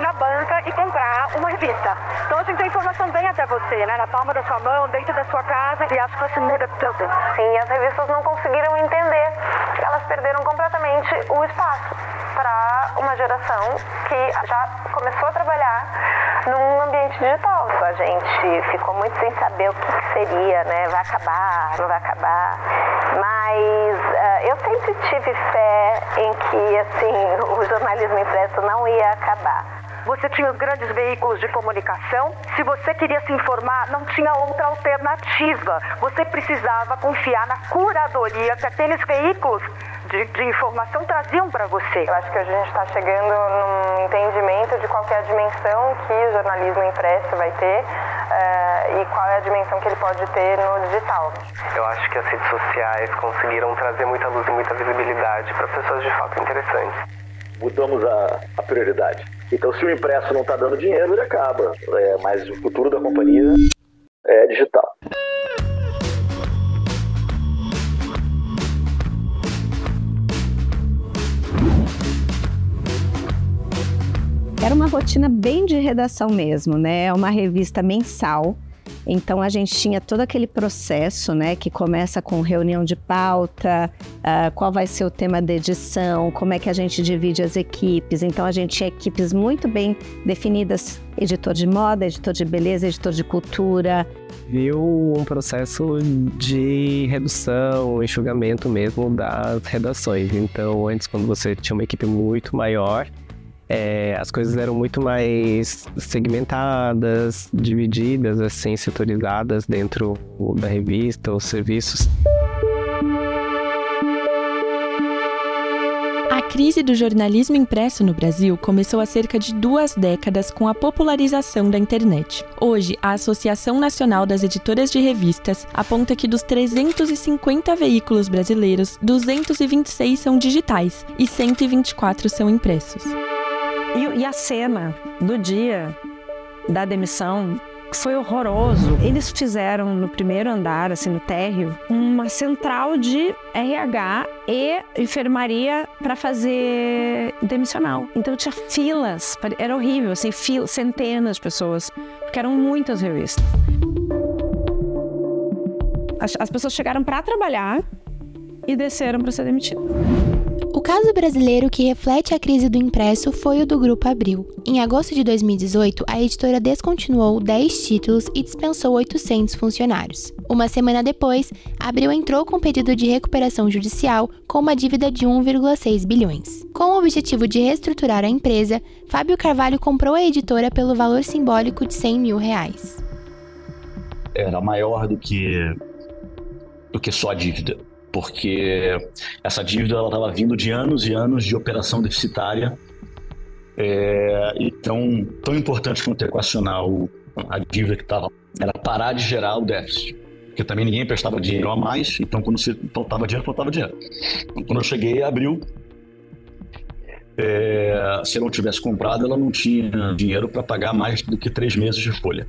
ir na banca e comprar uma revista. Então, assim, a informação vem até você, né? Na palma da sua mão, dentro da sua casa, e acho que você muda tudo. Sim, as revistas não conseguiram entender. Elas perderam completamente o espaço para uma geração que já começou a trabalhar num ambiente digital. A gente ficou muito sem saber o que seria, né? Vai acabar, não vai acabar. Mas eu sempre tive fé em que, assim, o jornalismo impresso não ia acabar. Você tinha os grandes veículos de comunicação. Se você queria se informar, não tinha outra alternativa. Você precisava confiar na curadoria que aqueles veículos de informação traziam para você. Eu acho que hoje a gente está chegando num entendimento de qual é a dimensão que o jornalismo impresso vai ter e qual é a dimensão que ele pode ter no digital. Eu acho que as redes sociais conseguiram trazer muita luz e muita visibilidade para pessoas de fato interessantes. Mudamos a prioridade. Então, se o impresso não está dando dinheiro, ele acaba. Mas o futuro da companhia é digital. Era uma rotina bem de redação mesmo, né? É uma revista mensal. Então, a gente tinha todo aquele processo, né, que começa com reunião de pauta, qual vai ser o tema da edição, como é que a gente divide as equipes. Então, a gente tinha equipes muito bem definidas, editor de moda, editor de beleza, editor de cultura. Viu um processo de redução, enxugamento mesmo das redações. Então, antes, quando você tinha uma equipe muito maior, as coisas eram muito mais segmentadas, divididas, assim, setorizadas dentro da revista, os serviços. A crise do jornalismo impresso no Brasil começou há cerca de 2 décadas com a popularização da internet. Hoje, a Associação Nacional das Editoras de Revistas aponta que dos 350 veículos brasileiros, 226 são digitais e 124 são impressos. E a cena do dia da demissão foi horroroso. Eles fizeram no primeiro andar, assim, no térreo, uma central de RH e enfermaria para fazer demissional. Então tinha filas, era horrível, assim, centenas de pessoas, porque eram muitas revistas. As pessoas chegaram para trabalhar e desceram para ser demitidas. O caso brasileiro que reflete a crise do impresso foi o do Grupo Abril. Em agosto de 2018, a editora descontinuou 10 títulos e dispensou 800 funcionários. Uma semana depois, a Abril entrou com pedido de recuperação judicial com uma dívida de 1,6 bilhões. Com o objetivo de reestruturar a empresa, Fábio Carvalho comprou a editora pelo valor simbólico de R$100 mil. Era maior do que só a dívida. Porque essa dívida estava vindo de anos e anos de operação deficitária. Então, tão importante quanto equacionar a dívida que estava, era parar de gerar o déficit. Porque também ninguém prestava dinheiro a mais, então quando se faltava dinheiro, faltava dinheiro. Então, quando eu cheguei, abriu. Se eu não tivesse comprado, ela não tinha dinheiro para pagar mais do que 3 meses de folha.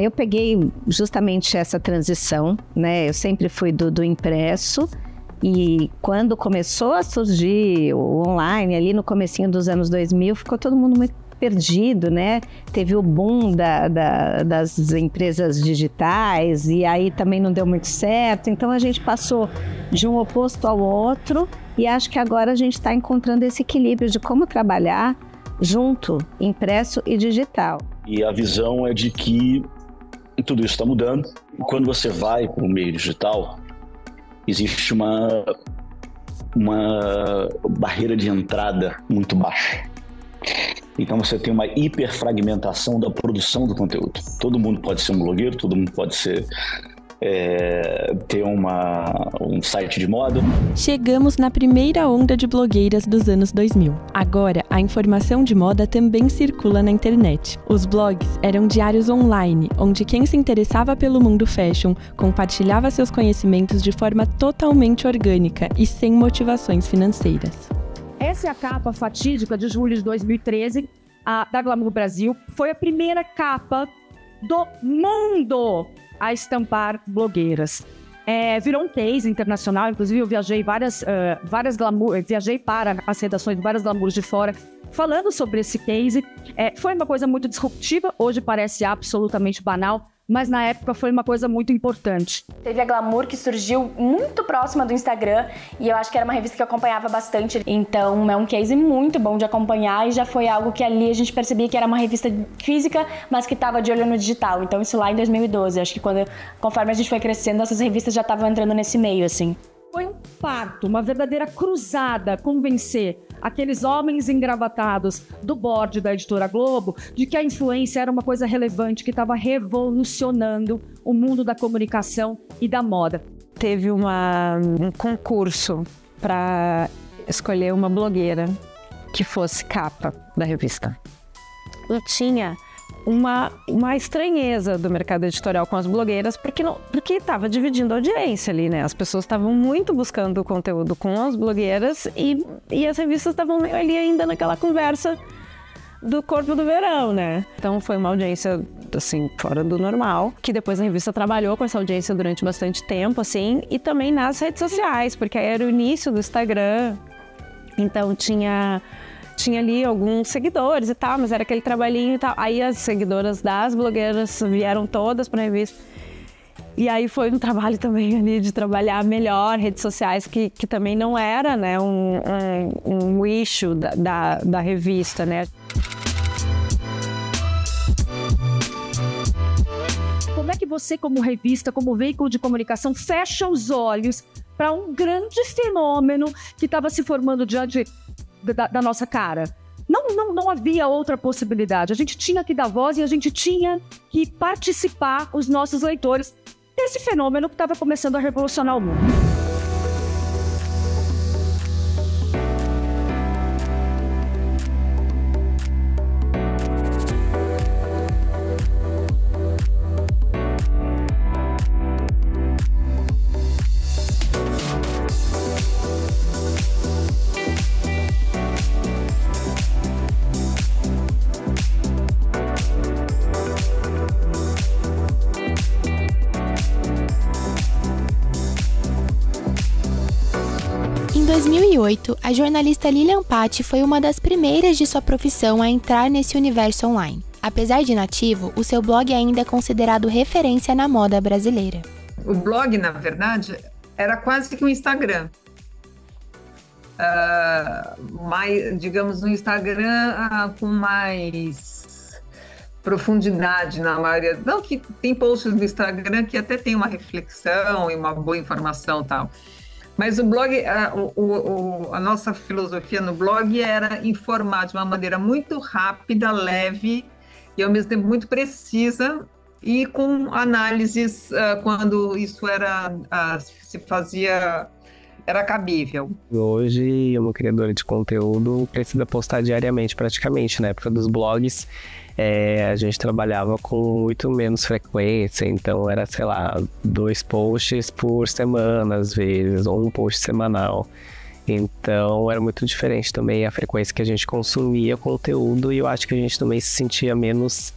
Eu peguei justamente essa transição, né? Eu sempre fui do impresso e quando começou a surgir o online, ali no comecinho dos anos 2000, ficou todo mundo muito perdido, né? Teve o boom das empresas digitais e aí também não deu muito certo. Então a gente passou de um oposto ao outro e acho que agora a gente está encontrando esse equilíbrio de como trabalhar junto, impresso e digital. E a visão é de que tudo isso está mudando. E quando você vai para o meio digital, existe uma barreira de entrada muito baixa. Então você tem uma hiperfragmentação da produção do conteúdo. Todo mundo pode ser um blogueiro, todo mundo pode ser ter um site de moda. Chegamos na primeira onda de blogueiras dos anos 2000. Agora, a informação de moda também circula na internet. Os blogs eram diários online, onde quem se interessava pelo mundo fashion compartilhava seus conhecimentos de forma totalmente orgânica e sem motivações financeiras. Essa é a capa fatídica de julho de 2013, da Glamour Brasil. Foi a primeira capa do mundo a estampar blogueiras. Virou um case internacional, inclusive eu viajei viajei para as redações de várias glamours de fora, falando sobre esse case. Foi uma coisa muito disruptiva, hoje parece absolutamente banal, mas na época foi uma coisa muito importante. Teve a Glamour, que surgiu muito próxima do Instagram, e eu acho que era uma revista que eu acompanhava bastante. Então é um case muito bom de acompanhar, e já foi algo que ali a gente percebia que era uma revista física, mas que estava de olho no digital. Então isso lá em 2012, acho que conforme a gente foi crescendo, essas revistas já estavam entrando nesse meio, assim. Foi um parto, uma verdadeira cruzada convencer aqueles homens engravatados do board da Editora Globo de que a influência era uma coisa relevante, que estava revolucionando o mundo da comunicação e da moda. Teve um concurso para escolher uma blogueira que fosse capa da revista. E tinha uma estranheza do mercado editorial com as blogueiras, porque estava dividindo a audiência ali, né? As pessoas estavam muito buscando conteúdo com as blogueiras e as revistas estavam ali ainda naquela conversa do corpo do verão, né? Então foi uma audiência, assim, fora do normal, que depois a revista trabalhou com essa audiência durante bastante tempo, assim, e também nas redes sociais, porque aí era o início do Instagram, então tinha ali alguns seguidores e tal, mas era aquele trabalhinho e tal. Aí as seguidoras das blogueiras vieram todas para a revista. E aí foi um trabalho também ali de trabalhar melhor redes sociais, que também não era, né, um issue da revista, né? Como é que você, como revista, como veículo de comunicação, fecha os olhos para um grande fenômeno que estava se formando diante da nossa cara? Não havia outra possibilidade. A gente tinha que dar voz e a gente tinha que participar, os nossos leitores, desse fenômeno que estava começando a revolucionar o mundo. Em 2008, a jornalista Lilian Patti foi uma das primeiras de sua profissão a entrar nesse universo online. Apesar de inativo, o seu blog ainda é considerado referência na moda brasileira. O blog, na verdade, era quase que um Instagram. Digamos, um Instagram com mais profundidade na maioria. Não que tem posts no Instagram que até tem uma reflexão e uma boa informação e tal. Mas o blog, a nossa filosofia no blog era informar de uma maneira muito rápida, leve e ao mesmo tempo muito precisa e com análises quando isso se fazia, era cabível. Hoje, uma criadora de conteúdo precisa postar diariamente, praticamente. Na época dos blogs, a gente trabalhava com muito menos frequência, então era, sei lá, 2 posts por semana, às vezes, ou um post semanal. Então, era muito diferente também a frequência que a gente consumia conteúdo, e eu acho que a gente também se sentia menos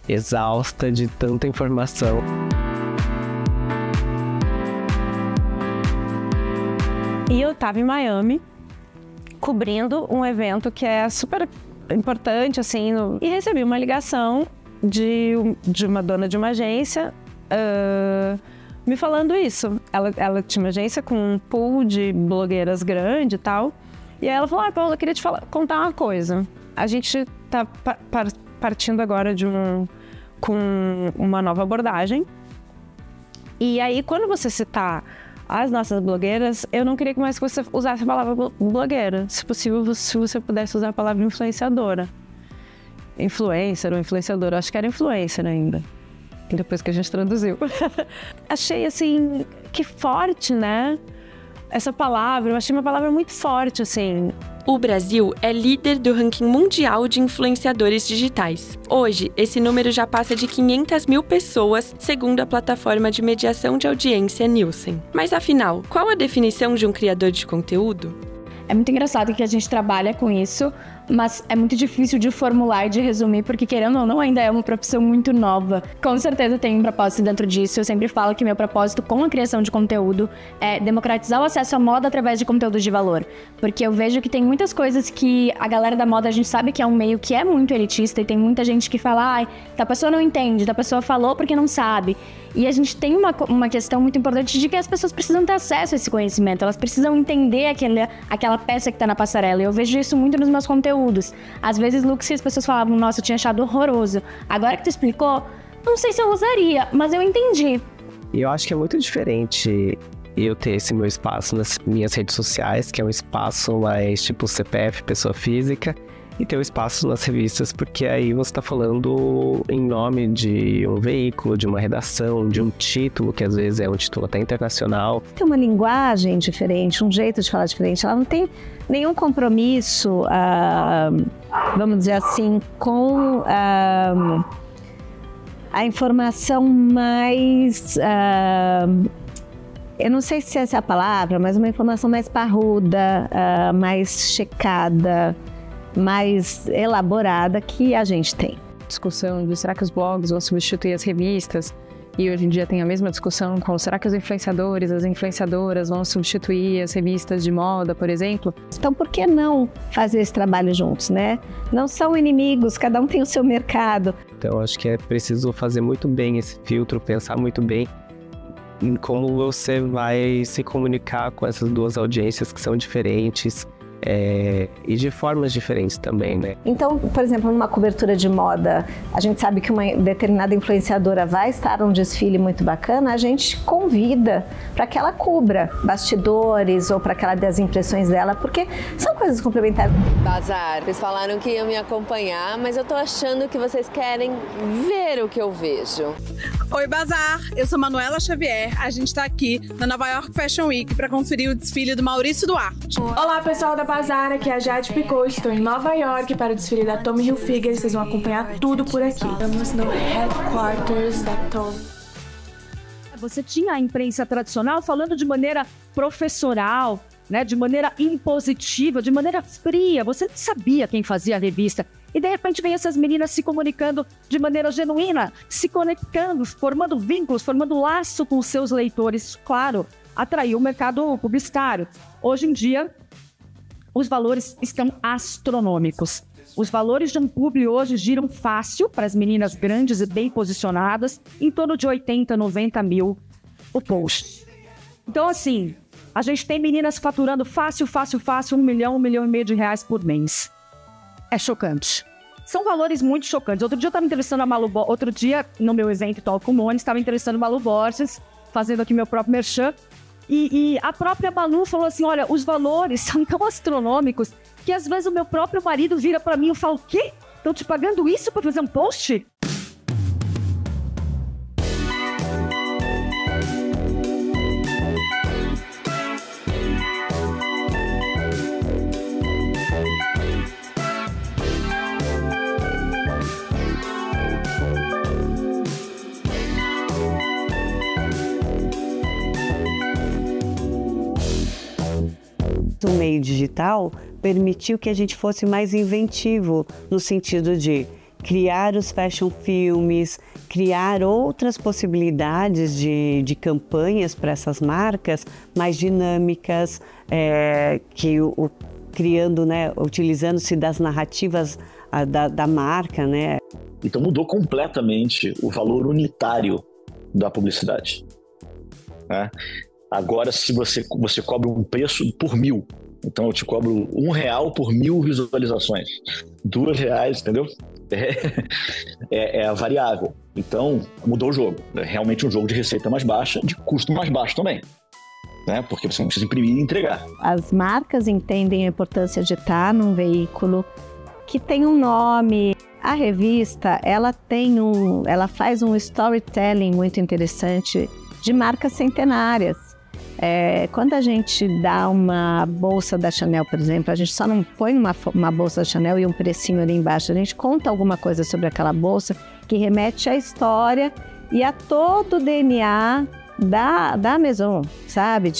exausta de tanta informação. E eu estava em Miami, cobrindo um evento que é super importante, assim, e recebi uma ligação de uma dona de uma agência me falando isso. Ela tinha uma agência com um pool de blogueiras grande e tal, e aí ela falou: Paula, eu queria te contar uma coisa. A gente tá partindo agora com uma nova abordagem, e aí quando você citar as nossas blogueiras, eu não queria que mais você usasse a palavra blogueira. Se possível, se você pudesse usar a palavra influenciadora. Influencer ou influenciadora, acho que era influencer ainda, depois que a gente traduziu. Achei, assim, que forte, né? Essa palavra, eu achei uma palavra muito forte, assim. O Brasil é líder do ranking mundial de influenciadores digitais. Hoje, esse número já passa de 500 mil pessoas, segundo a plataforma de mediação de audiência Nielsen. Mas afinal, qual a definição de um criador de conteúdo? É muito engraçado que a gente trabalha com isso, mas é muito difícil de formular e de resumir, porque querendo ou não, ainda é uma profissão muito nova. Com certeza tem um propósito dentro disso. Eu sempre falo que meu propósito com a criação de conteúdo é democratizar o acesso à moda através de conteúdos de valor. Porque eu vejo que tem muitas coisas que a galera da moda, a gente sabe que é um meio que é muito elitista e tem muita gente que fala, ai, a pessoa não entende, a pessoa falou porque não sabe. E a gente tem uma questão muito importante de que as pessoas precisam ter acesso a esse conhecimento, elas precisam entender aquela peça que tá na passarela. E eu vejo isso muito nos meus conteúdos. Às vezes, looks que as pessoas falavam, nossa, eu tinha achado horroroso. Agora que tu explicou, não sei se eu usaria, mas eu entendi. E eu acho que é muito diferente eu ter esse meu espaço nas minhas redes sociais, que é um espaço mais tipo CPF, pessoa física, e ter o espaço nas revistas, porque aí você está falando em nome de um veículo, de uma redação, de um título, que às vezes é um título até internacional. Tem uma linguagem diferente, um jeito de falar diferente. Ela não tem nenhum compromisso, vamos dizer assim, com a informação mais... eu não sei se essa é a palavra, mas uma informação mais parruda, mais checada, mais elaborada que a gente tem. Discussão de será que os blogs vão substituir as revistas? E hoje em dia tem a mesma discussão com será que os influenciadores, as influenciadoras vão substituir as revistas de moda, por exemplo? Então, por que não fazer esse trabalho juntos, né? Não são inimigos, cada um tem o seu mercado. Então, acho que é preciso fazer muito bem esse filtro, pensar muito bem em como você vai se comunicar com essas duas audiências que são diferentes. E de formas diferentes também, né? Então, por exemplo, numa cobertura de moda, a gente sabe que uma determinada influenciadora vai estar num desfile muito bacana, a gente convida para que ela cubra bastidores ou para que ela dê as impressões dela, porque são coisas complementares. Bazar, vocês falaram que iam me acompanhar, mas eu tô achando que vocês querem ver o que eu vejo. Oi, Bazar! Eu sou Manuela Xavier, a gente tá aqui na Nova York Fashion Week para conferir o desfile do Maurício Duarte. Olá, pessoal da Bazar, aqui é a Jade Picot, estou em Nova York para o desfile da Tommy Hilfiger, vocês vão acompanhar tudo por aqui. Estamos no headquarters da Tommy. Você tinha a imprensa tradicional falando de maneira professoral, né, de maneira impositiva, de maneira fria, você não sabia quem fazia a revista. E de repente vem essas meninas se comunicando de maneira genuína, se conectando, formando vínculos, formando laço com os seus leitores. Isso, claro, atraiu o mercado publicitário. Hoje em dia, os valores estão astronômicos. Os valores de um publi hoje giram fácil para as meninas grandes e bem posicionadas, em torno de 80, 90 mil o post. Então, assim, a gente tem meninas faturando fácil, 1 milhão, 1,5 milhão de reais por mês. É chocante. São valores muito chocantes. Outro dia eu estava entrevistando a Malu Borges, outro dia, no meu evento Talk com Mone, estava entrevistando a Malu Borges, fazendo aqui meu próprio merchan. E a própria Malu falou assim, olha, os valores são tão astronômicos que às vezes o meu próprio marido vira pra mim e fala, o quê? Estão te pagando isso pra fazer um post? O meio digital permitiu que a gente fosse mais inventivo no sentido de criar os fashion filmes, criar outras possibilidades de campanhas para essas marcas mais dinâmicas, criando, né, utilizando-se das narrativas da marca, né? Então mudou completamente o valor unitário da publicidade, né? Agora, se você cobra um preço por 1.000, então eu te cobro R$1 por 1.000 visualizações, R$2, entendeu? É a variável. Então, mudou o jogo. É realmente um jogo de receita mais baixa, de custo mais baixo também, né? Porque você não precisa imprimir e entregar. As marcas entendem a importância de estar num veículo que tem um nome. A revista, ela faz um storytelling muito interessante de marcas centenárias. Quando a gente dá uma bolsa da Chanel, por exemplo, a gente só não põe uma bolsa da Chanel e um precinho ali embaixo. A gente conta alguma coisa sobre aquela bolsa que remete à história e a todo o DNA da Maison, sabe?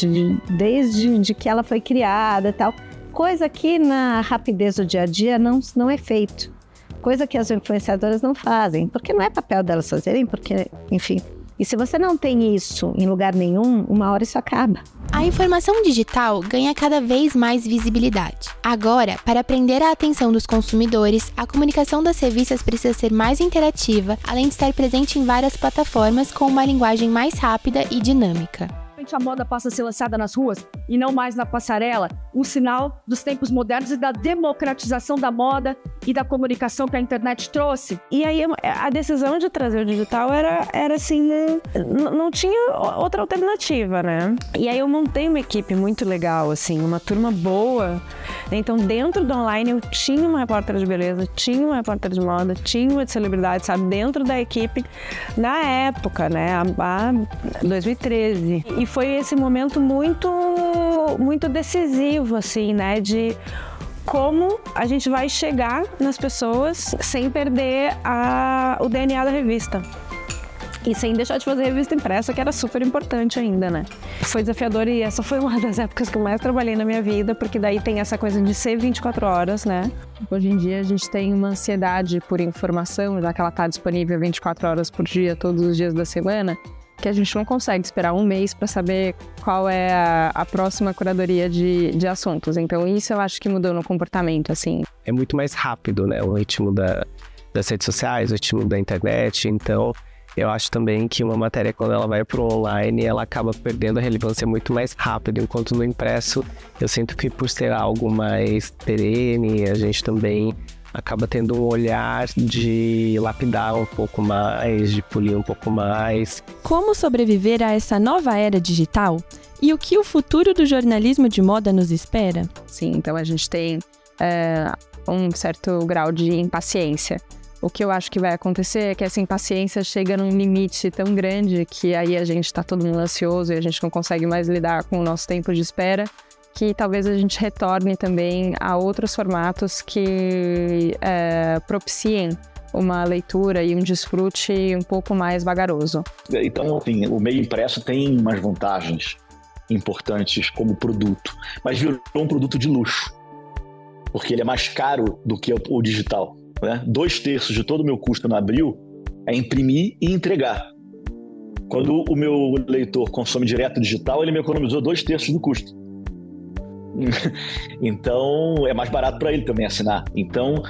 Desde que ela foi criada e tal. coisa que na rapidez do dia a dia não é feito. Coisa que as influenciadoras não fazem, porque não é papel delas fazerem, porque, enfim. E se você não tem isso em lugar nenhum, uma hora isso acaba. A informação digital ganha cada vez mais visibilidade. Agora, para prender a atenção dos consumidores, a comunicação das revistas precisa ser mais interativa, além de estar presente em várias plataformas com uma linguagem mais rápida e dinâmica. A moda passa a ser lançada nas ruas e não mais na passarela, um sinal dos tempos modernos e da democratização da moda e da comunicação que a internet trouxe. E aí a decisão de trazer o digital era assim, não tinha outra alternativa, né? E aí eu montei uma equipe muito legal, assim, uma turma boa. Então dentro do online eu tinha uma repórter de beleza, tinha uma repórter de moda, tinha uma de celebridade, sabe? Dentro da equipe, na época, né? 2013. E foi esse momento muito decisivo, assim, né? De como a gente vai chegar nas pessoas sem perder o DNA da revista. E sem deixar de fazer revista impressa, que era super importante ainda, né? Foi desafiador e essa foi uma das épocas que eu mais trabalhei na minha vida, porque daí tem essa coisa de ser 24 horas, né? Hoje em dia a gente tem uma ansiedade por informação, já que ela está disponível 24 horas por dia, todos os dias da semana, que a gente não consegue esperar um mês para saber qual é a próxima curadoria de assuntos. Então isso eu acho que mudou no comportamento, assim. É muito mais rápido, né? O ritmo das redes sociais, o ritmo da internet. Então eu acho também que uma matéria, quando ela vai para o online, ela acaba perdendo a relevância muito mais rápido. Enquanto no impresso, eu sinto que por ser algo mais perene, a gente também acaba tendo um olhar de lapidar um pouco mais, de polir um pouco mais. Como sobreviver a essa nova era digital? E o que o futuro do jornalismo de moda nos espera? Sim, então a gente tem um certo grau de impaciência. O que eu acho que vai acontecer é que essa impaciência chega num limite tão grande que aí a gente está todo mundo ansioso e a gente não consegue mais lidar com o nosso tempo de espera, que talvez a gente retorne também a outros formatos que propiciem uma leitura e um desfrute um pouco mais vagaroso. Então, assim, o meio impresso tem umas vantagens importantes como produto, mas virou um produto de luxo, porque ele é mais caro do que o digital, né? 2/3 de todo o meu custo no Abril é imprimir e entregar. Quando o meu leitor consome direto digital, ele me economizou 2/3 do custo. Então é mais barato para ele também assinar. Então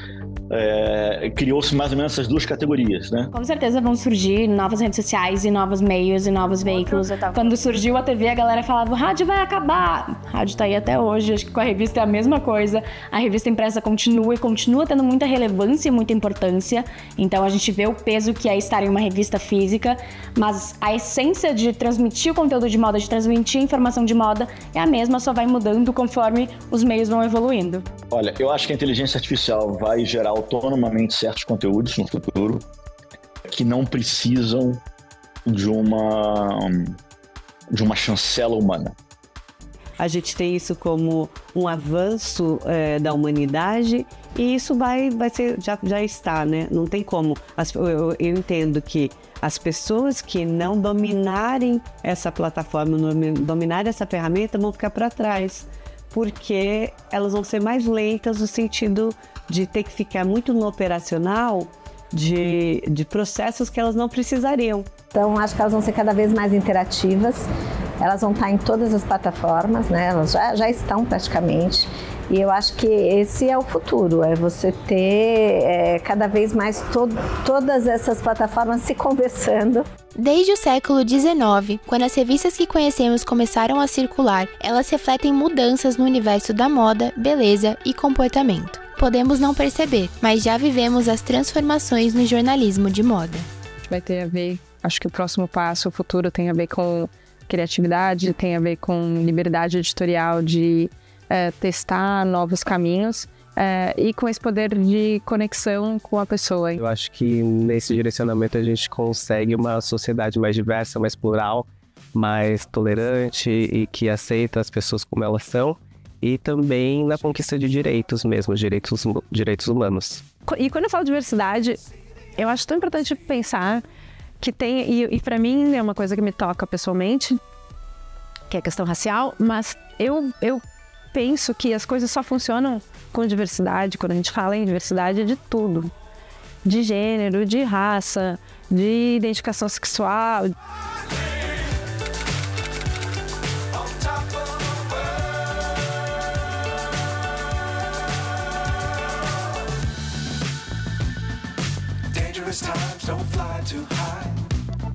criou-se mais ou menos essas duas categorias, né? Com certeza vão surgir novas redes sociais e novos meios e novos veículos. Quando surgiu a TV, a galera falava: o rádio vai acabar. O rádio tá aí até hoje. Acho que com a revista é a mesma coisa. A revista impressa continua e continua tendo muita relevância e muita importância. Então a gente vê o peso que é estar em uma revista física, mas a essência de transmitir o conteúdo de moda, de transmitir a informação de moda é a mesma, só vai mudando conforme os meios vão evoluindo. Olha, eu acho que a inteligência artificial vai gerar autonomamente certos conteúdos no futuro que não precisam de uma chancela humana. A gente tem isso como um avanço da humanidade e isso vai ser, já está, né? Não tem como. Eu entendo que as pessoas que não dominarem essa plataforma, não dominarem essa ferramenta, vão ficar para trás, porque elas vão ser mais lentas no sentido de ter que ficar muito no operacional de processos que elas não precisariam. Então, acho que elas vão ser cada vez mais interativas, elas vão estar em todas as plataformas, né? Elas já estão praticamente. E eu acho que esse é o futuro, é você ter cada vez mais todas essas plataformas se conversando. Desde o século XIX, quando as revistas que conhecemos começaram a circular, elas refletem mudanças no universo da moda, beleza e comportamento. Podemos não perceber, mas já vivemos as transformações no jornalismo de moda. Vai ter a ver, acho que o próximo passo, o futuro, tem a ver com criatividade, tem a ver com liberdade editorial de testar novos caminhos e com esse poder de conexão com a pessoa. Eu acho que nesse direcionamento a gente consegue uma sociedade mais diversa, mais plural, mais tolerante e que aceita as pessoas como elas são, e também na conquista de direitos mesmo, direitos humanos. E quando eu falo diversidade, eu acho tão importante pensar que tem, e para mim é uma coisa que me toca pessoalmente, que é a questão racial, mas eu penso que as coisas só funcionam com diversidade, quando a gente fala em diversidade de tudo. De gênero, de raça, de identificação sexual.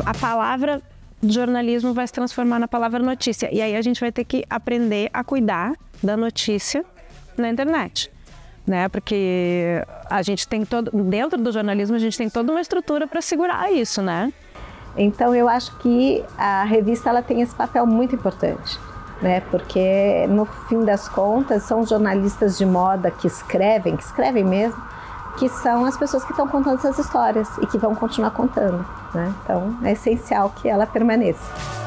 A palavra jornalismo vai se transformar na palavra notícia. E aí a gente vai ter que aprender a cuidar da notícia na internet, né? Porque a gente tem dentro do jornalismo a gente tem toda uma estrutura para segurar isso, né? Então eu acho que a revista ela tem esse papel muito importante, né? Porque no fim das contas são jornalistas de moda que escrevem mesmo, que são as pessoas que estão contando essas histórias e que vão continuar contando, né? Então é essencial que ela permaneça.